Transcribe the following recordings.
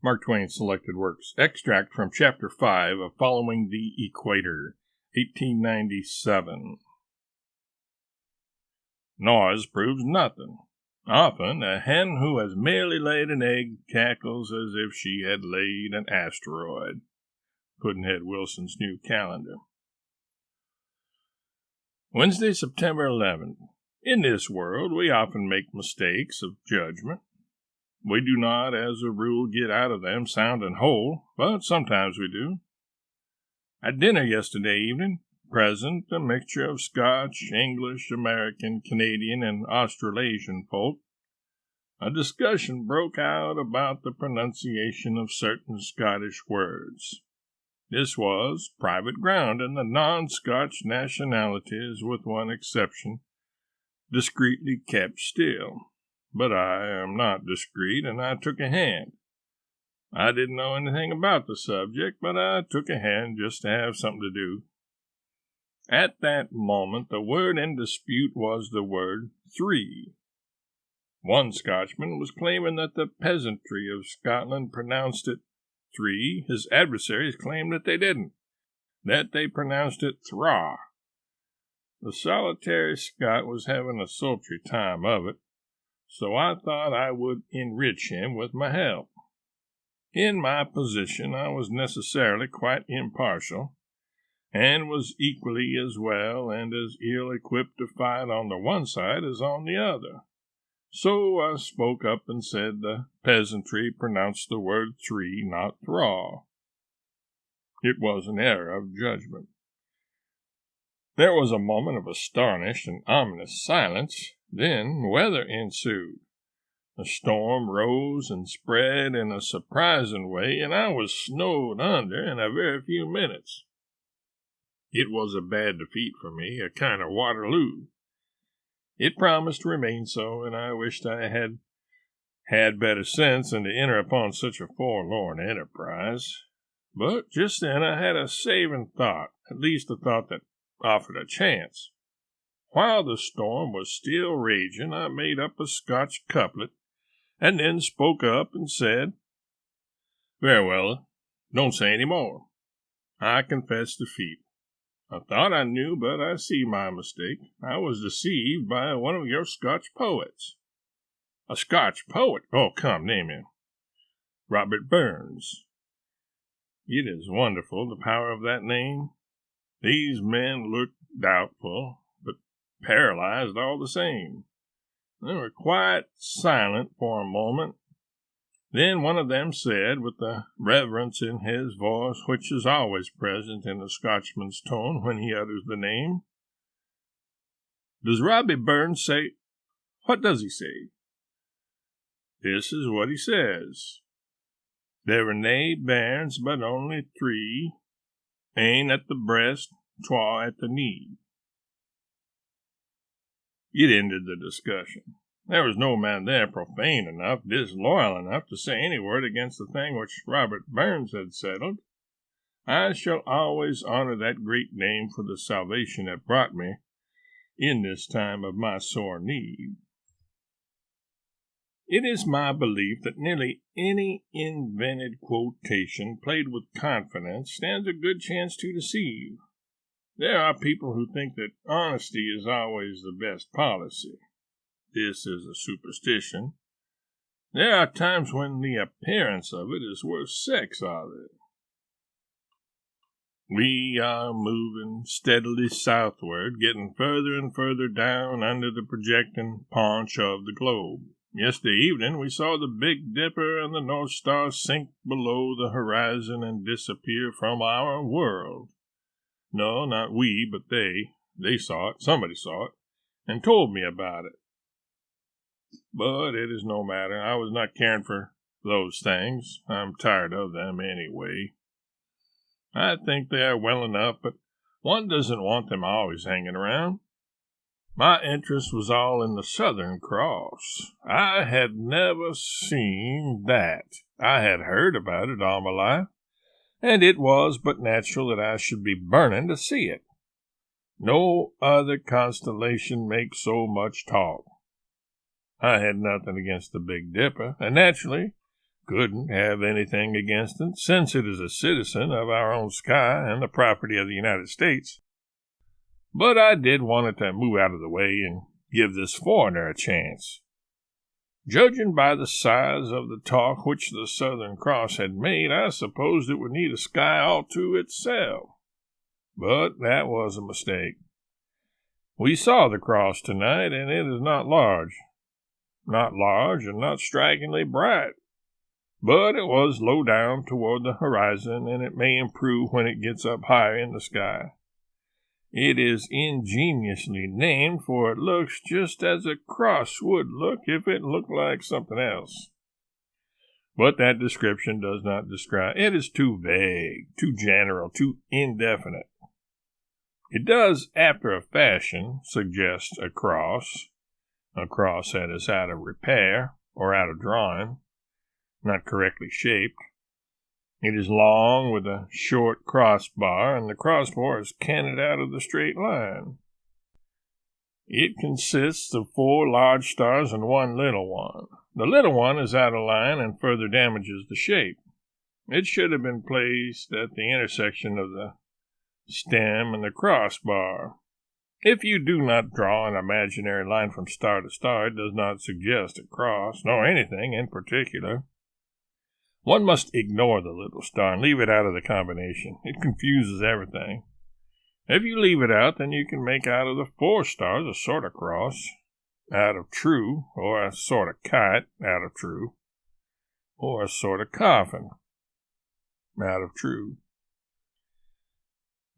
Mark Twain Selected Works. Extract from Chapter 5 of Following the Equator, 1897. Noise proves nothing. Often, a hen who has merely laid an egg cackles as if she had laid an asteroid. Pudd'nhead Wilson's New Calendar. Wednesday, September 11th. In this world, we often make mistakes of judgment. We do not, as a rule, get out of them sound and whole, but sometimes we do. At dinner yesterday evening, present a mixture of Scotch, English, American, Canadian, and Australasian folk, a discussion broke out about the pronunciation of certain Scottish words. This was private ground, and the non-Scotch nationalities, with one exception, discreetly kept still. But I am not discreet, and I took a hand. I didn't know anything about the subject, but I took a hand just to have something to do. At that moment, the word in dispute was the word three. One Scotchman was claiming that the peasantry of Scotland pronounced it three. His adversaries claimed that they didn't, that they pronounced it thraw. The solitary Scot was having a sultry time of it, so I thought I would enrich him with my help. In my position, I was necessarily quite impartial, and was equally as well and as ill-equipped to fight on the one side as on the other. So I spoke up and said the peasantry pronounced the word three, not thraw. It was an error of judgment. There was a moment of astonished and ominous silence. Then weather ensued. The storm rose and spread in a surprising way, and I was snowed under in a very few minutes. It was a bad defeat for me, a kind of Waterloo. It promised to remain so, and I wished I had had better sense than to enter upon such a forlorn enterprise. But just then I had a saving thought, at least a thought that offered a chance. While the storm was still raging, I made up a Scotch couplet, and then spoke up and said, "Very well, don't say any more. I confess defeat. I thought I knew, but I see my mistake. I was deceived by one of your Scotch poets." "A Scotch poet? Oh, come, name him." "Robert Burns." It is wonderful, the power of that name. These men looked doubtful, but paralyzed all the same. They were quite silent for a moment. Then one of them said, with the reverence in his voice which is always present in a Scotchman's tone when he utters the name, "Does Robbie Burns say—" "What does he say?" "This is what he says. There were nae bairns, but only three, ane at the breast, twa at the knee." It ended the discussion. There was no man there profane enough, disloyal enough to say any word against the thing which Robert Burns had settled. I shall always honor that great name for the salvation it brought me in this time of my sore need. It is my belief that nearly any invented quotation played with confidence stands a good chance to deceive. There are people who think that honesty is always the best policy. This is a superstition. There are times when the appearance of it is worth 6 of it. We are moving steadily southward, getting further and further down under the projecting paunch of the globe. Yesterday evening we saw the Big Dipper and the North Star sink below the horizon and disappear from our world. No, not we, but they. They saw it, somebody saw it, and told me about it. But it is no matter. I was not caring for those things. I'm tired of them anyway. I think they are well enough, but one doesn't want them always hanging around. My interest was all in the Southern Cross. I had never seen that. I had heard about it all my life, and it was but natural that I should be burning to see it. No other constellation makes so much talk. I had nothing against the Big Dipper, and naturally Couldn't have anything against it, since it is a citizen of our own sky and the property of the United States. But I did want it to move out of the way and give this foreigner a chance. Judging by the size of the talk which the Southern Cross had made, I supposed it would need a sky all to itself. But that was a mistake. We saw the cross tonight, and it is not large. Not large and not strikingly bright. But it was low down toward the horizon, and it may improve when it gets up higher in the sky. It is ingeniously named, for it looks just as a cross would look if it looked like something else. But that description does not describe. It is too vague, too general, too indefinite. It does, after a fashion, suggest a cross that is out of repair or out of drawing, not correctly shaped. It is long with a short crossbar, and the crossbar is canted out of the straight line. It consists of 4 large stars and 1 little one. The little one is out of line and further damages the shape. It should have been placed at the intersection of the stem and the crossbar. If you do not draw an imaginary line from star to star, it does not suggest a cross, nor anything in particular. One must ignore the little star and leave it out of the combination. It confuses everything. If you leave it out, then you can make out of the 4 stars a sort of cross, out of true, or a sort of kite, out of true, or a sort of coffin, out of true.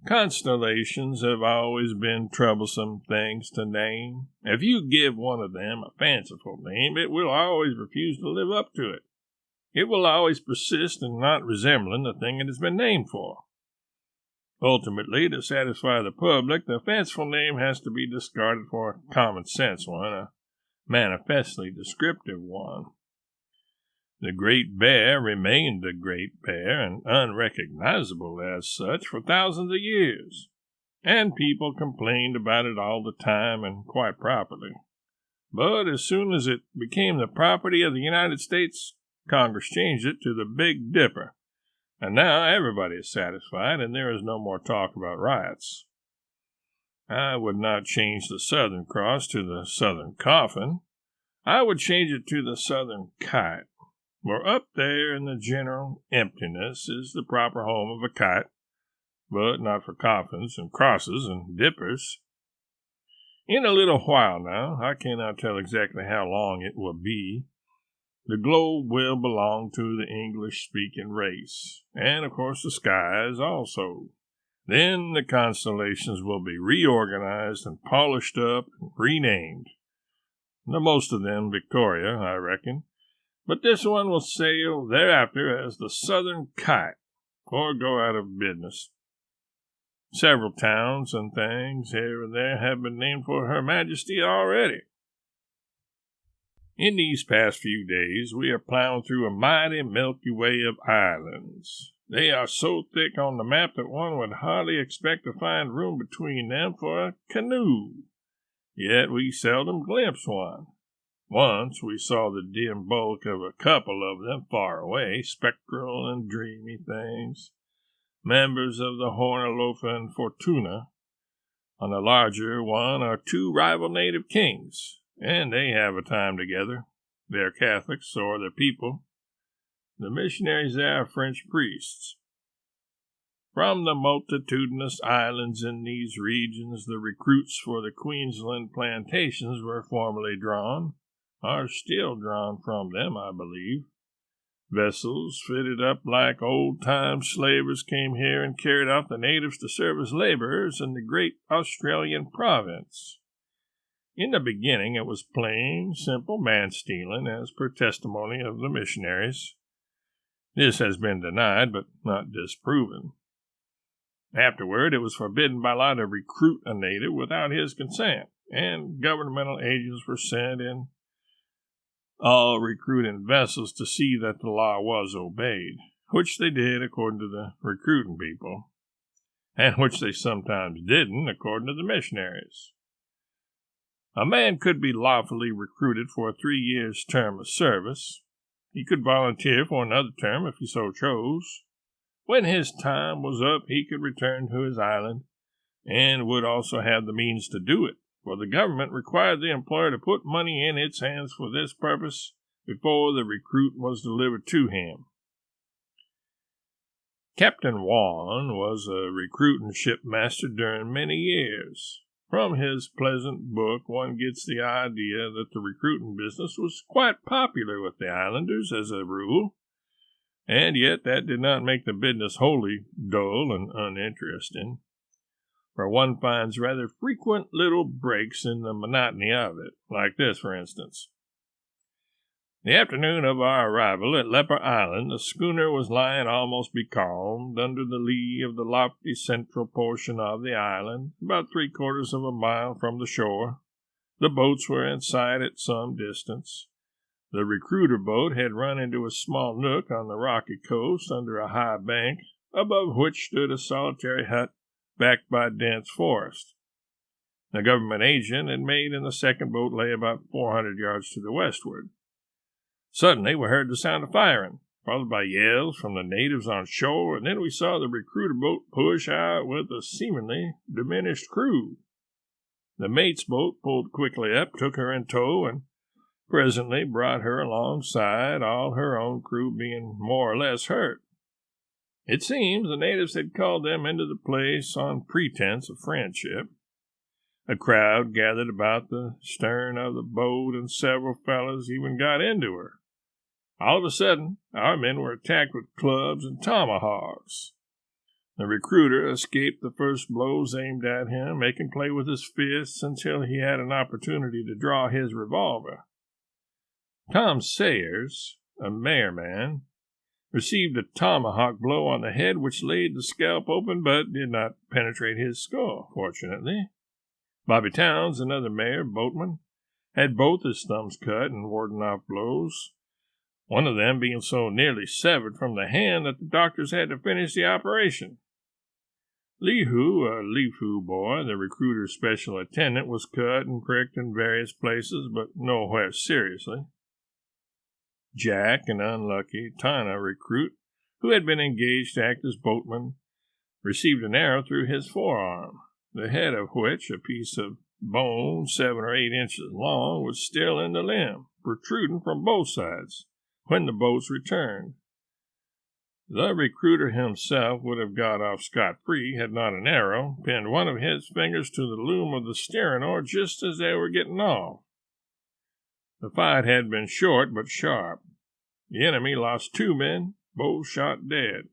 Constellations have always been troublesome things to name. If you give one of them a fanciful name, it will always refuse to live up to it. It will always persist in not resembling the thing it has been named for. Ultimately, to satisfy the public, the fanciful name has to be discarded for a common sense one, a manifestly descriptive one. The Great Bear remained the Great Bear, and unrecognizable as such for thousands of years, and people complained about it all the time, and quite properly. But as soon as it became the property of the United States, Congress changed it to the Big Dipper, and now everybody is satisfied, and there is no more talk about riots. I would not change the Southern Cross to the Southern Coffin. I would change it to the Southern Kite, for up there in the general emptiness is the proper home of a kite, but not for coffins and crosses and dippers. In a little while now, I cannot tell exactly how long it will be, the globe will belong to the English-speaking race, and of course the skies also. Then the constellations will be reorganized and polished up and renamed. The most of them Victoria, I reckon, but this one will sail thereafter as the Southern Kite, or go out of business. Several towns and things here and there have been named for Her Majesty already. In these past few days, we are plowing through a mighty Milky Way of islands. They are so thick on the map that one would hardly expect to find room between them for a canoe. Yet we seldom glimpse one. Once we saw the dim bulk of a couple of them far away, spectral and dreamy things, members of the Hornalofa and Fortuna. On the larger one are 2 rival native kings, and they have a time together. They are Catholics, so are their people. The missionaries there are French priests. From the multitudinous islands in these regions, the recruits for the Queensland plantations were formerly drawn, are still drawn from them, I believe. Vessels fitted up like old-time slavers came here and carried off the natives to serve as laborers in the great Australian province. In the beginning it was plain, simple man-stealing, as per testimony of the missionaries. This has been denied, but not disproven. Afterward, it was forbidden by law to recruit a native without his consent, and governmental agents were sent in all recruiting vessels to see that the law was obeyed, which they did according to the recruiting people, and which they sometimes didn't according to the missionaries. A man could be lawfully recruited for a 3 years' term of service. He could volunteer for another term if he so chose. When his time was up, he could return to his island, and would also have the means to do it, for the government required the employer to put money in its hands for this purpose before the recruit was delivered to him. Captain Juan was a recruiting shipmaster during many years. From his pleasant book, one gets the idea that the recruiting business was quite popular with the islanders as a rule, and yet that did not make the business wholly dull and uninteresting, for one finds rather frequent little breaks in the monotony of it, like this, for instance. The afternoon of our arrival at Leper Island, the schooner was lying almost becalmed under the lee of the lofty central portion of the island, about 3/4 of a mile from the shore. The boats were in sight at some distance. The recruiter boat had run into a small nook on the rocky coast under a high bank, above which stood a solitary hut backed by dense forest. The government agent had made, and the second boat lay about 400 yards to the westward. Suddenly we heard the sound of firing, followed by yells from the natives on shore, and then we saw the recruiter boat push out with a seemingly diminished crew. The mate's boat pulled quickly up, took her in tow, and presently brought her alongside, all her own crew being more or less hurt. It seems the natives had called them into the place on pretense of friendship. A crowd gathered about the stern of the boat, and several fellows even got into her. All of a sudden, our men were attacked with clubs and tomahawks. The recruiter escaped the first blows aimed at him, making play with his fists until he had an opportunity to draw his revolver. Tom Sayers, a mareman, received a tomahawk blow on the head which laid the scalp open but did not penetrate his skull, fortunately. Bobby Towns, another mare boatman, had both his thumbs cut and warding off blows, one of them being so nearly severed from the hand that the doctors had to finish the operation. Lihu, a Lifu boy, the recruiter's special attendant, was cut and pricked in various places, but nowhere seriously. Jack, an unlucky Tana recruit, who had been engaged to act as boatman, received an arrow through his forearm, the head of which, a piece of bone 7 or 8 inches long, was still in the limb, protruding from both sides, when the boats returned. The recruiter himself would have got off scot-free had not an arrow pinned one of his fingers to the loom of the steering oar just as they were getting off. The fight had been short but sharp. The enemy lost 2 men, both shot dead.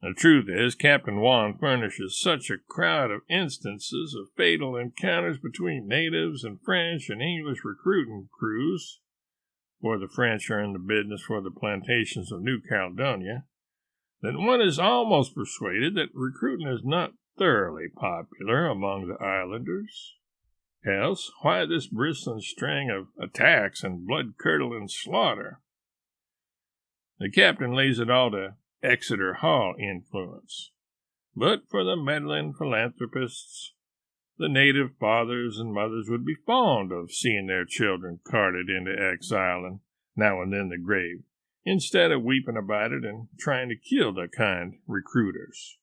The truth is, Captain Juan furnishes such a crowd of instances of fatal encounters between natives and French and English recruiting crews, for the French are in the business for the plantations of New Caledonia, that one is almost persuaded that recruiting is not thoroughly popular among the islanders. Else, why this bristling string of attacks and blood-curdling slaughter? The captain lays it all to Exeter Hall influence. But for the meddling philanthropists, the native fathers and mothers would be fond of seeing their children carted into exile and now and then the grave, instead of weeping about it and trying to kill the kind recruiters.